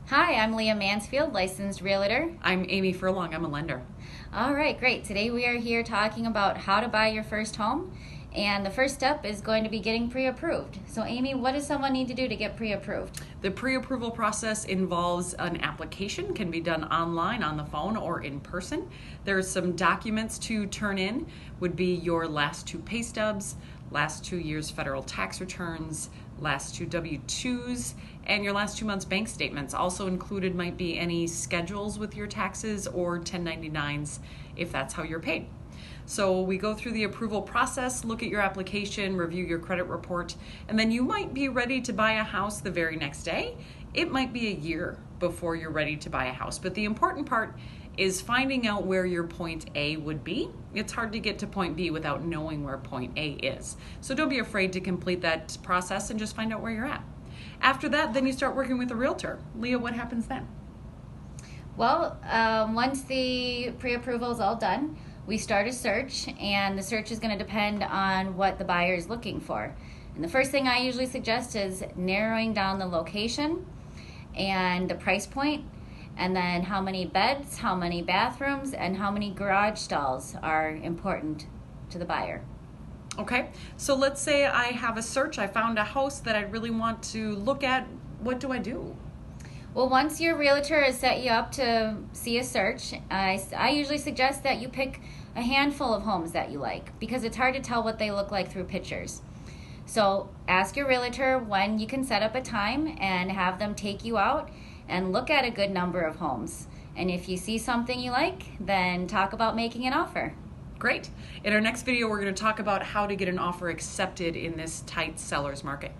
Hi, I'm Leah Mansfield, licensed realtor. I'm Amy Furlong. I'm a lender. All right, great. Today we are here talking about how to buy your first home. And the first step is going to be getting pre-approved. So Amy, what does someone need to do to get pre-approved? The pre-approval process involves an application, can be done online, on the phone, or in person. There's some documents to turn in, would be your last two pay stubs, last 2 years federal tax returns, last two W-2s, and your last 2 months bank statements. Also included might be any schedules with your taxes or 1099s if that's how you're paid. So we go through the approval process, look at your application, review your credit report, and then you might be ready to buy a house the very next day. It might be a year before you're ready to buy a house, but the important part is finding out where your point A would be. It's hard to get to point B without knowing where point A is. So don't be afraid to complete that process and just find out where you're at. After that, then you start working with a realtor. Leah, what happens then? Well, once the pre-approval is all done, we start a search, and the search is going to depend on what the buyer is looking for. And the first thing I usually suggest is narrowing down the location and the price point, and then how many beds, how many bathrooms, and how many garage stalls are important to the buyer. Okay, so let's say I have a search, I found a house that I really want to look at. What do I do? Well, once your realtor has set you up to see a search, I usually suggest that you pick a handful of homes that you like, because it's hard to tell what they look like through pictures. So ask your realtor when you can set up a time and have them take you out and look at a good number of homes. And if you see something you like, then talk about making an offer. Great. In our next video, we're going to talk about how to get an offer accepted in this tight seller's market.